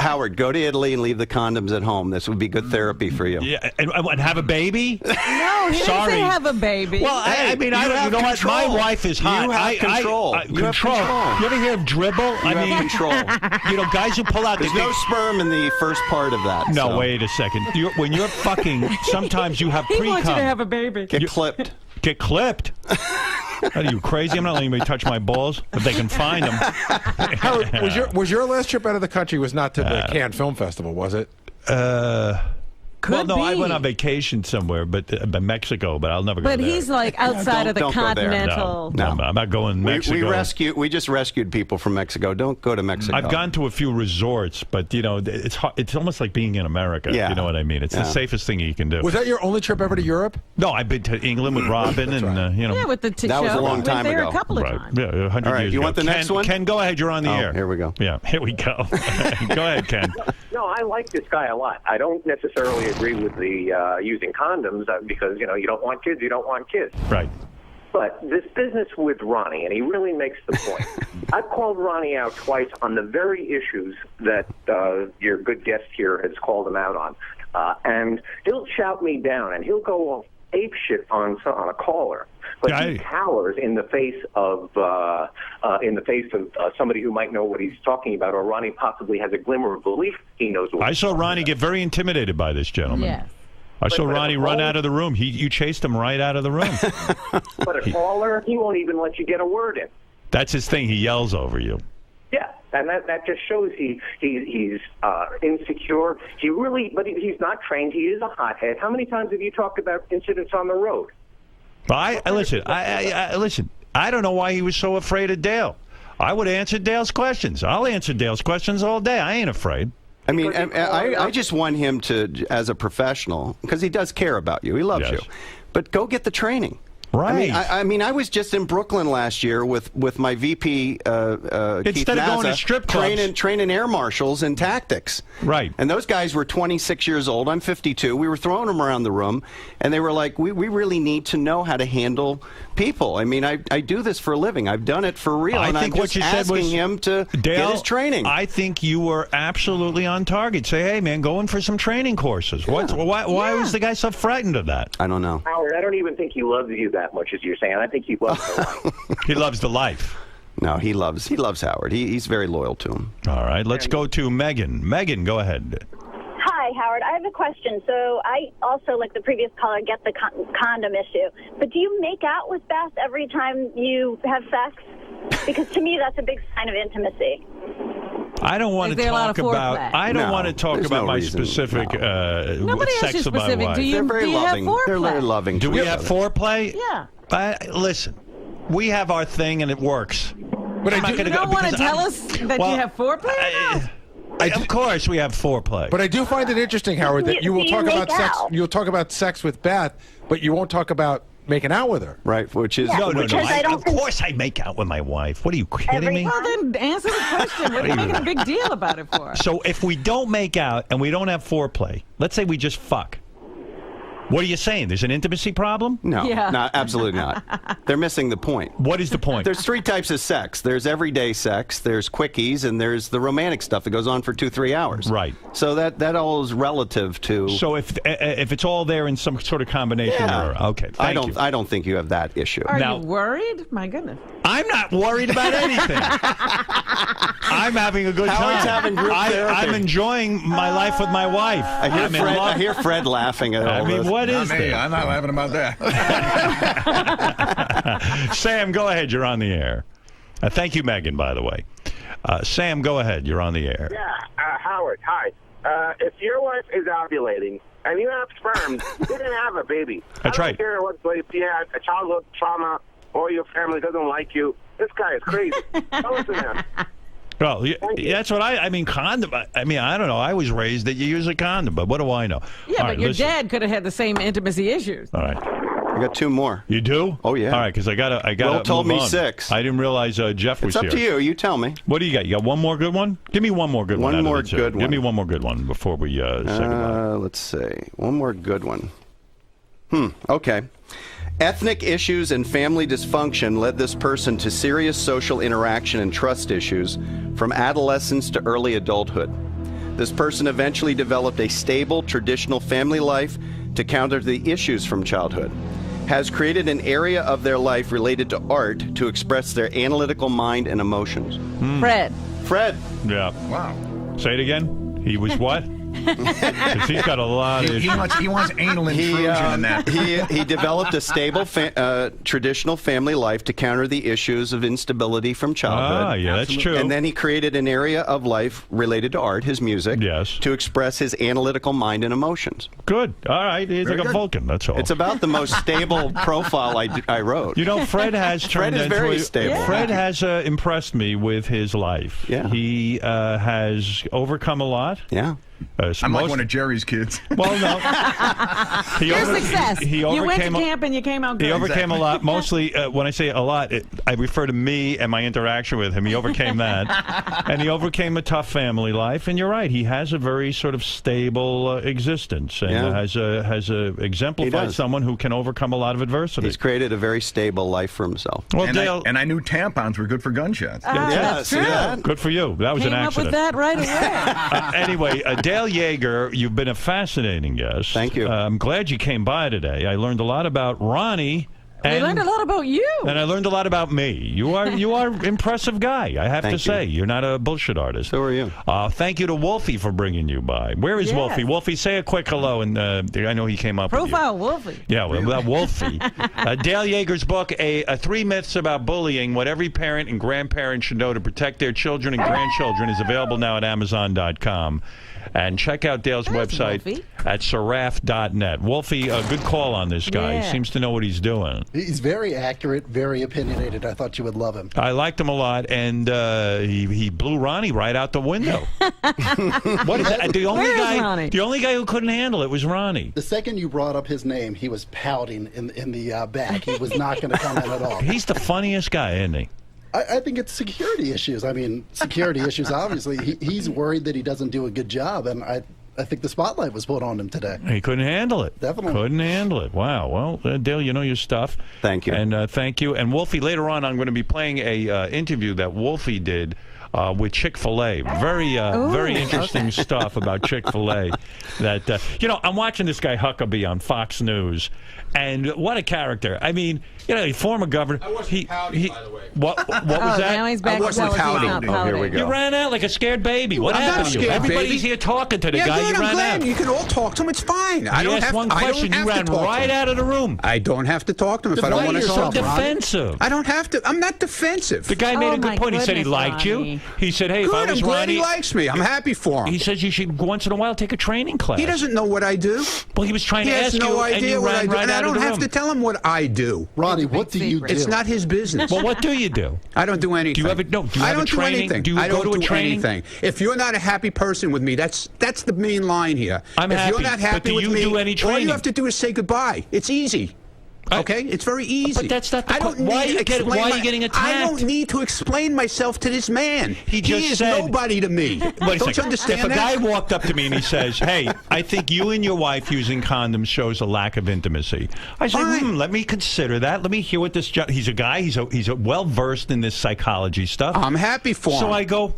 Howard, go to Italy and leave the condoms at home. This would be good therapy for you. Yeah, and have a baby? No, he didn't Sorry. say have a baby. Well, I mean, I you don't. have You know control. what? My wife is hot. You have control. You have control. control. You ever hear of dribble? You have control. You know, guys who pull out There's the no sperm in the first part of that. No, so wait a second. When you're fucking, sometimes you have he pre-cum. wants you to have a baby. Get clipped. Get clipped. Are you crazy? I'm not letting anybody touch my balls if they can find them. Howard, was your last trip out of the country was not to the Cannes Film Festival, was it? Could no, I be. went on vacation somewhere, but Mexico. But I'll never go But there. he's like outside of the don't go there. continental. No, I'm not going to Mexico. We just rescued people from Mexico. Don't go to Mexico. I've gone to a few resorts, but you know, it's hard, it's almost like being in America. Yeah. You know what I mean? It's the safest thing you can do. Was that your only trip ever to Europe? No, I've been to England with Robin, and you know. Yeah, with the That was show. a long We went time there ago. a couple of Right. times. Yeah, 100 All right, years you ago. want the next one? Ken, go ahead. You're on the Oh, air. here we go. Yeah, here we go. Go ahead, Ken. No, I like this guy a lot. I don't necessarily agree with the using condoms because, you don't want kids, you don't want kids. Right. But this business with Ronnie, and he really makes the point. I've called Ronnie out twice on the very issues that your good guest here has called him out on. And he'll shout me down, and he'll go ape shit on a caller. But he cowers in the face of somebody who might know what he's talking about, or Ronnie possibly has a glimmer of belief he knows what I saw Ronnie get very intimidated by this gentleman. Yes. I saw But Ronnie run out of the room. You chased him right out of the room. But a caller, he won't even let you get a word in. That's his thing. He yells over you. Yeah, and that just shows he's insecure. But he's not trained. He is a hothead. How many times have you talked about incidents on the road? But listen. Listen. I don't know why he was so afraid of Dale. I would have answered Dale's questions. I'll answer Dale's questions all day. I ain't afraid. I mean, I just want him to, as a professional, because he does care about you. He loves you. But go get the training. Right. I mean, I was just in Brooklyn last year with my VP, Keith Instead of going to strip clubs. training air marshals in tactics. Right. And those guys were 26 years old. I'm 52. We were throwing them around the room, and they were like, we really need to know how to handle people. I mean, I do this for a living. I've done it for real. And I'm just asking him to get his training. I think you were absolutely on target. Say, hey, man, go in for some training courses. Yeah. Why was the guy so frightened of that? I don't know. Howard, I don't even think he loves you that much as you're saying. I think he loves the life. He loves the life. No, he loves Howard. He's very loyal to him. All right, let's go to Megan. Megan, go ahead. Hi, Howard. I have a question. So I also, like the previous caller, get the condom issue. But do you make out with Beth every time you have sex? Because to me, that's a big sign of intimacy. I don't want to talk about. I don't want to talk about my specific sex with my wife. They're very loving. They're very loving. Do we have foreplay? Yeah. Listen, we have our thing and it works. But you don't want to tell us that you have foreplay? Of course, we have foreplay. But I do find it interesting, Howard, that you will talk about sex. You'll talk about sex with Beth, but you won't talk about making out with her. Right, which is no. Of course, I make out with my wife. What are you kidding me? Well, then answer the question. What are you making a big deal about it for? So if we don't make out and we don't have foreplay, let's say we just fuck. What are you saying? There's an intimacy problem? No, absolutely not. They're missing the point. What is the point? There's three types of sex. There's everyday sex, there's quickies, and there's the romantic stuff that goes on for 2-3 hours. Right. So that all is relative to. So if it's all there in some sort of combination, okay. I don't think you have that issue. Are you worried? My goodness. I'm not worried about anything. I'm having a good time. Howard's having group therapy. I'm enjoying my life with my wife. I hear Fred laughing at all this. What is this? I'm not laughing about that. Sam, go ahead. You're on the air. Thank you, Megan, by the way. Sam, go ahead. You're on the air. Yeah, Howard, hi. If your wife is ovulating and you have sperm, you're going to have a baby. That's right. I don't care if you had a childhood trauma or your family doesn't like you. This guy is crazy. Don't listen to him. Well, that's what I mean, condom. I mean, I don't know. I was raised that you use a condom, but what do I know? Yeah, but your dad could have had the same intimacy issues. All right. I got 2 more. You do? Oh, yeah. All right, because I got Will told me on. 6. I didn't realize Jeff was here. It's up to you. You tell me. What do you got? You got one more good one? Give me one more good one. One more good one. Give me one more good one before we say goodbye. Let's see. One more good one. Okay. Ethnic issues and family dysfunction led this person to serious social interaction and trust issues from adolescence to early adulthood. This person eventually developed a stable, traditional family life to counter the issues from childhood. Has created an area of their life related to art to express their analytical mind and emotions. Fred. Yeah. Wow. Say it again. He was what? Because he's got a lot of... He wants anal intrusion in that. He developed a stable, traditional family life to counter the issues of instability from childhood. Ah, yeah, that's true. And then he created an area of life related to art, his music, to express his analytical mind and emotions. Good. All right. He's like a Vulcan, that's all. It's about the most stable profile I wrote. You know, Fred has turned Fred is very stable. Yeah. Fred has impressed me with his life. Yeah. He has overcome a lot. Yeah. I'm like one of Jerry's kids. Well, no. Your success. You went to camp and you came out good. He overcame a lot. Mostly, when I say a lot, I refer to me and my interaction with him. He overcame that. And he overcame a tough family life. And you're right. He has a very sort of stable existence and has exemplified someone who can overcome a lot of adversity. He's created a very stable life for himself. Well, and I knew tampons were good for gunshots. That's true. Good for you. That was an accident. Came up with that right away. Anyway, Dale Yeager, you've been a fascinating guest. Thank you. I'm glad you came by today. I learned a lot about Ronnie. I learned a lot about you. And I learned a lot about me. You are an impressive guy, I have to say. You're not a bullshit artist. So are you. Thank you to Wolfie for bringing you by. Where is Wolfie? Wolfie, say a quick hello. And I know he came up Profile with Wolfie. Yeah, well, Wolfie. Dale Yeager's book, 3 Myths About Bullying, What Every Parent and Grandparent Should Know to Protect Their Children and Grandchildren, is available now at Amazon.com. And check out Dale's website at seraph.net. Wolfie, a good call on this guy. He seems to know what he's doing. He's very accurate, very opinionated. I thought you would love him. I liked him a lot, and he blew Ronnie right out the window. What is that? The only guy who couldn't handle it was Ronnie. The second you brought up his name, he was pouting in the back. He was not going to come in at all. He's the funniest guy, isn't he? I think it's security issues. I mean, security issues, obviously. He's worried that he doesn't do a good job, and I think the spotlight was put on him today. He couldn't handle it. Definitely. Couldn't handle it. Wow. Well, Dale, you know your stuff. Thank you. And thank you. And Wolfie, later on, I'm going to be playing a interview that Wolfie did with Chick-fil-A. Very interesting stuff about Chick-fil-A. That I'm watching this guy Huckabee on Fox News, and what a character. I mean, former governor. I wasn't pouting, by the way. What was that? Now he's back I wasn't to pouting. pouting. Here we go. You ran out like a scared baby. What I'm happened not to you? scared, Everybody's baby. here talking to the Yeah, guy. good, You I'm ran glad. out. You can all talk to him. It's fine. I don't have one question. You ran right out of the room. I don't have to talk to him if I don't Why want are to you so talk to him. defensive? I don't have to. I'm not defensive. The guy made Oh, a good my point. He said he goodness, liked Ronnie. you. He said, hey, if Good, I was I'm glad Ronnie, he likes me. I'm happy for him. he says you should once in a while take a training class. He doesn't know what I do. Well, he was trying He to has ask no you, and idea you what ran I do. right And I out of don't the have room. to tell him what I do. Ronnie, what do you do? It's not his business. Well, what do you do? I don't do anything. Do you have a do you I have don't a training? do anything. Do you I go don't to a do training? anything. If you're not a happy person with me, that's the main line here. I'm if happy, you're not happy but do with you me, do any all training? you have to do is say goodbye. It's easy. Okay, it's very easy. But that's not the I don't point. Why need are to you explain why are you getting attacked? I don't need to explain myself to this man. He just is said- nobody to me. Wait a Don't second. you understand If a that? guy walked up to me and he says, hey, I think you and your wife using condoms shows a lack of intimacy, I say, Fine. let me consider that. Let me hear what this... He's a guy, he's a well-versed in this psychology stuff. I'm happy for him. So I go,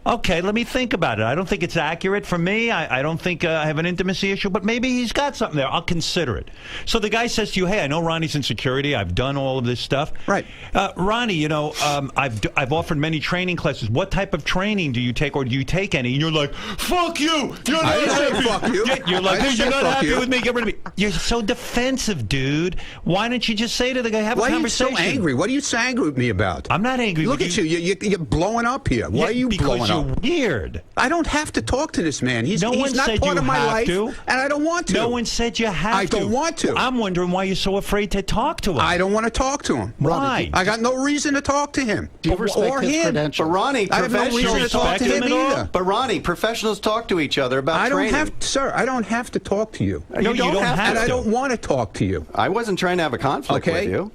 okay, let me think about it. I don't think it's accurate for me. I don't think I have an intimacy issue, but maybe he's got something there. I'll consider it. So the guy says to you, hey, I know Ronnie's in security. I've done all of this stuff. Right. Ronnie, I've offered many training classes. What type of training do you take, or do you take any? And you're like, fuck you. You're not I didn't say happy. fuck you. You're like, I didn't you're say not fuck happy you. with me. Get rid of me. You're so defensive, dude. Why don't you just say to the guy, have Why a are you conversation? so angry? What are you so angry with me about? I'm not angry Look with at you. You're blowing up here. Why are you blowing because up? you're weird. I don't have to talk to this man. He's No one not said part you of my have life, to. and I don't want to. No one said you have I to. don't want to. I'm wondering why you're so afraid to talk to him. I don't want to talk to him. Why? I got no reason to talk to him. Do you respect or his him. credentials? But Ronnie, I have no reason to talk to him at all? either. But Ronnie, professionals talk to each other about I don't training. have, sir. I don't have to talk to you. No, you don't have and to. I don't want to talk to you. I wasn't trying to have a conflict Okay. with you.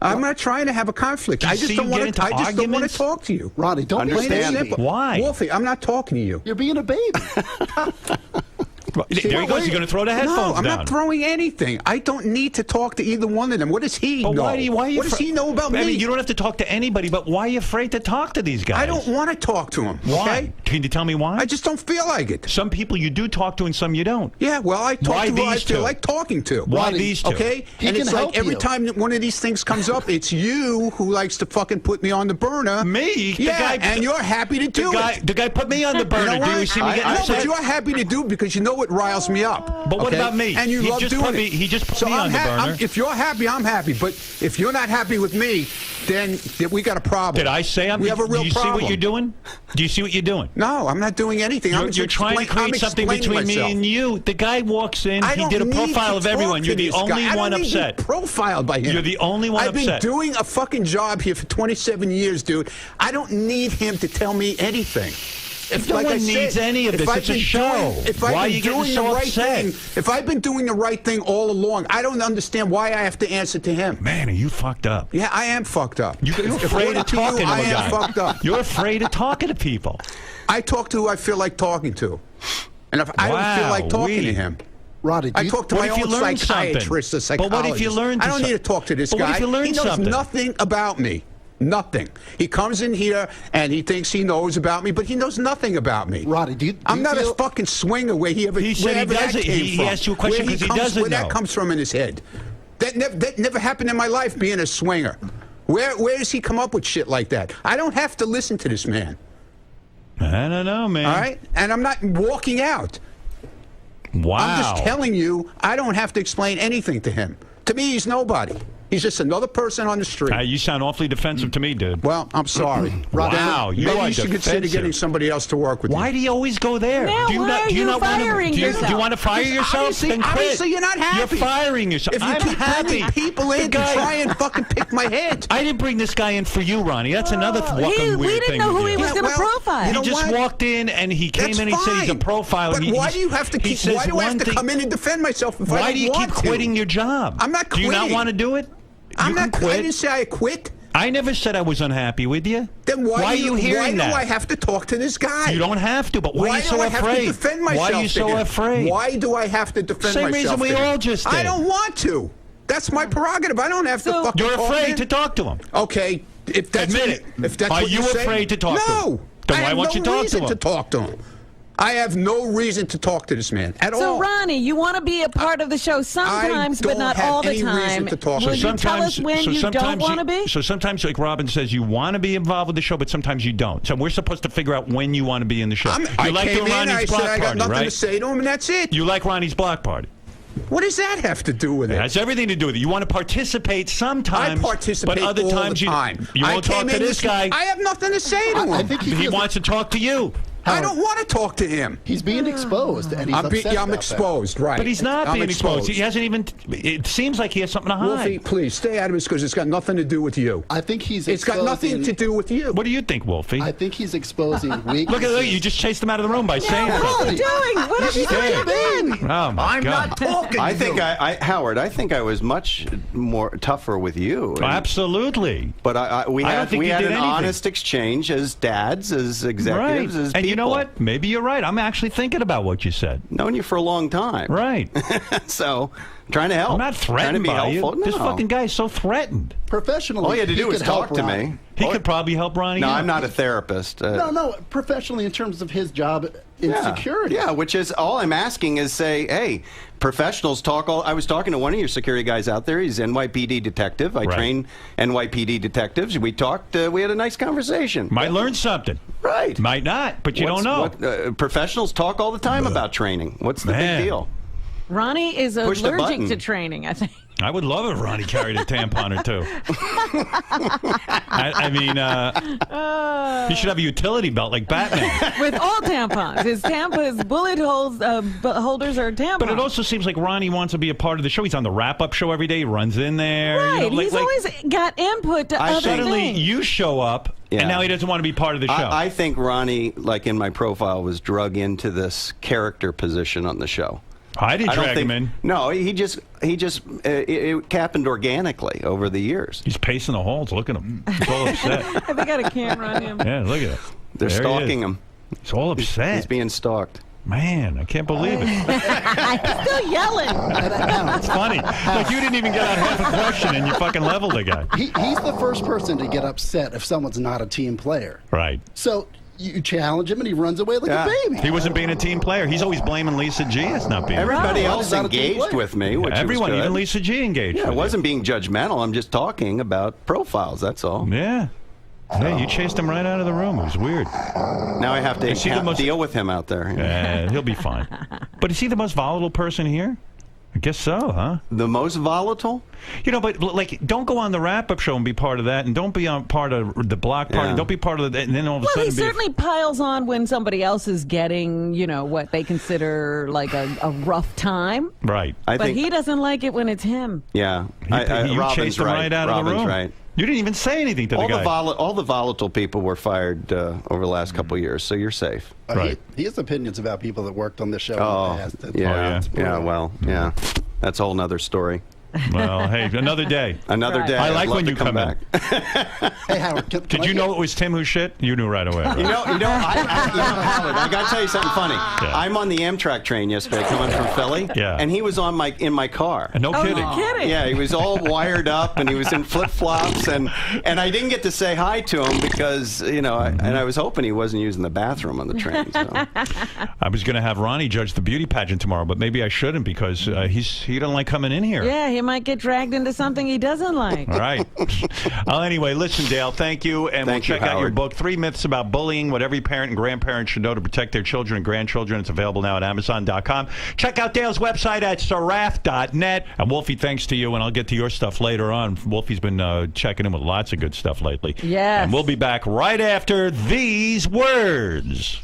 I'm not trying to have a conflict. Do you I just see don't you want get to. into I just don't want arguments? to talk to you. Ronnie, don't be Understand Plain and me. simple. Why? Wolfie? I'm not talking to you. You're being a baby. There he goes. He's going to throw the headphones No, I'm down. not throwing anything. I don't need to talk to either one of them. What does he But know? why are you what does he know about me? I mean, you don't have to talk to anybody, but why are you afraid to talk to these guys? I don't want to talk to him. Why? Okay? Can you tell me why? I just don't feel like it. Some people you do talk to and some you don't. Yeah, well, I talk Why to who I these feel two? like talking to. Why Ronnie, these two? Okay? He And can it's like help every you. time that one of these things comes up, it's you who likes to fucking put me on the burner. Me? The Yeah, guy- and you're happy to do it. The guy put me on the burner. You know Do you what? see me getting No, upset? but you're happy to do it because you know it riles me up. But what okay? about me? And you He love just doing put it. me- he just put so me on the burner. If you're happy, I'm happy. But if you're not happy with me, then we got a problem. Did I say I'm? We have a real do you problem. see what you're doing? Do you see what you're doing? No, I'm not doing anything. You're trying to create something between me and you. The guy walks in. I He don't did a need profile to of everyone. talk You're to the this guy. only I don't one need to be upset. profiled by him. You're the only one I've been upset. doing a fucking job here for 27 years, dude. I don't need him to tell me anything. No one needs any of this. It's a show. Why are you getting so upset? If I've been doing the right thing all along, I don't understand why I have to answer to him. Man, are you fucked up? Yeah, I am fucked up. You're afraid of talking to I a guy. am fucked up. You're afraid of talking to people. I talk to who I feel like talking to. And if I don't feel like talking to him, Ronnie, I talk to What my if you own learn psychiatrist or something? But what if you psychologist. learn I don't need to talk to this But guy. what if you learn he knows something? nothing about me. Nothing. He comes in here and he thinks he knows about me, but he knows nothing about me. Ronnie, do you I'm not feel- a fucking swinger where he ever. He said he wherever that doesn't. came He from. asked you a question Where 'cause he comes- doesn't Where know. that comes from in his head. That never happened in my life. Being a swinger. Where does he come up with shit like that? I don't have to listen to this man. I don't know, man. All right, and I'm not walking out. Wow. I'm just telling you, I don't have to explain anything to him. To me, he's nobody. He's just another person on the street. You sound awfully defensive to me, dude. Well, I'm sorry. Wow, you Maybe are you should consider defensive. getting somebody else to work with you. Why do you always go there? Now, do you why not? are Do you you not want to? firing Do you yourself? want to fire yourself? Obviously, Then quit. obviously you're not happy. You're firing yourself. If you I'm keep happy. bringing people in to try and fucking pick my head. I didn't bring this guy in for you, Ronnie. That's another fucking weird we didn't thing. know who to he do. was going to profile. you He know just what? walked in and he came That's in and he said he's a fine. profile. But and why do you have to he keep? says Why do I have one to thing- come in and defend myself if I Why don't do you keep want to? quitting your job? I'm not Do you not quitting. want to do it? I'm You can not. I quit. didn't say I quit. I never said I was unhappy with you. Then why are do you hearing Why that? do I have to talk to this guy? You don't have to, but why are you do so I afraid? have to defend myself? Why are you to so him? afraid? Why do I have to defend Same myself? reason we to him? all just did. I don't want to. That's my prerogative. I don't have to So- fucking You're talk afraid him. to talk to him. Okay, if that's Admit what it. If that's Are what you you're saying- afraid to talk to him? No. Then I why have won't you no talk to reason him? to talk to him. I have no reason to talk to this man at So, all. Ronnie, you want to be a part of the show sometimes, but don't not have all the any reason time. to talk to Will him. you tell us when you don't want to be? So sometimes, like Robin says, you want to be involved with the show, but sometimes you don't. So we're supposed to figure out when you want to be in the show. I You like came doing in, Ronnie's I block said I got party, nothing right? to say to him, and that's it. You like Ronnie's block party. What does that have to do with It it? has everything to do with it. You want to participate sometimes, I participate but other all times the time. you won't I talk came to in this guy. I have nothing to say to him. I think He wants to talk to you. I don't want to talk to him. He's being exposed, and he's upset I'm about exposed, right? But he's not I'm being exposed. He exposed. hasn't even. It seems like he has something to hide. Wolfie, please stay out of this because it's got nothing to do with you. that. I think he's It's got nothing to do with you. What do you think, Wolfie? I think he's exposing weaknesses. Look, you just chased him out of the room by saying What are something. you doing? What have you done? Oh my I'm God! not talking. I to think you. Howard. I think I was much more tougher with you. And- Absolutely. But we I don't had think you an did anything. honest exchange as dads, as Right. executives, as And people. you know what? Maybe you're right. I'm actually thinking about what you said. Known you for a long time. Right. So I'm trying to help. I'm not threatened trying to be by helpful. you. This No. fucking guy is so threatened. Professionally, All you had to he do was could help talk to Ronnie. me. He could probably help Ronnie. No, out. I'm not a therapist. No, professionally in terms of his job in security. Yeah, which is all I'm asking is say, hey, professionals talk. I was talking to one of your security guys out there. He's NYPD detective. I Right. train NYPD detectives. We talked. We had a nice conversation. Might learn something. Right. Might not, but you don't know. Professionals talk all the time about training. What's the Man. big deal? Ronnie is Push the allergic button. to training, I think. I would love if Ronnie carried a tampon or two. I mean, he should have a utility belt like Batman. With all tampons. His bullet holders are tampons. But it also seems like Ronnie wants to be a part of the show. He's on the wrap-up show every day. He runs in there. Right. You know, He's always got input to other suddenly things. you show up, Yeah. and now he doesn't want to be part of the show. I think Ronnie, like in my profile, was drug into this character position on the show. I didn't don't drag think- him in. No, it happened organically over the years. He's pacing the halls. Look at him. He's all upset. Have they got a camera on him? Yeah, look at it. They're There he stalking is. him. He's all upset. He's being stalked. Man, I can't believe it. He's still yelling. It's funny. Like, you didn't even get out half a question, and you fucking leveled the guy. He's the first person to get upset if someone's not a team player. Right. So you challenge him, and he runs away like a baby. He wasn't being a team player. He's always blaming Lisa G as not being. Everybody Right. else He's not a team engaged player. with me, which Everyone, was good. even Lisa G, engaged. Yeah, I with wasn't being judgmental. I'm just talking about profiles. That's all. you. Yeah. Hey, you chased him right out of the room. It was weird. Now I have to Is he the most- deal with him out there. He'll be fine. But is he the most volatile person here? I guess so, huh? The most volatile? You know, but like, don't go on the wrap-up show and be part of that, and don't be on part of the block party. Yeah. Don't be part of that, and then all of a Well, he sudden, certainly piles on when somebody else is getting, what they consider like a rough time. right. But he doesn't like it when it's him. Yeah. You Robin's chased him right out of the Robin's room. right. You didn't even say anything to the guy. All the volatile people were fired over the last couple of years, so you're safe. Right. He has opinions about people that worked on this show. Oh, in the past. yeah. yeah. Well, yeah. That's a whole nother story. Well, hey, another day. Another day. I I'd like love when to you come back. Hey, Howard, can Did I you get- know it was Tim who shit? You knew right away. Right? Howard, I got to tell you something funny. Yeah. I'm on the Amtrak train yesterday coming from Philly, Yeah. and he was in my car. No Oh, kidding. you're kidding. Yeah, he was all wired up, and he was in flip-flops, and I didn't get to say hi to him because, and I was hoping he wasn't using the bathroom on the train. So. I was going to have Ronnie judge the beauty pageant tomorrow, but maybe I shouldn't because he doesn't like coming in here. Yeah, he might get dragged into something he doesn't like. All right. Anyway, listen, Dale, thank you. And Thank we'll you, check out your Howard. book, 3 Myths About Bullying, What Every Parent and Grandparent Should Know to Protect Their Children and Grandchildren. It's available now at Amazon.com. Check out Dale's website at saraf.net. And Wolfie, thanks to you, and I'll get to your stuff later on. Wolfie's been checking in with lots of good stuff lately. Yes. And we'll be back right after these words.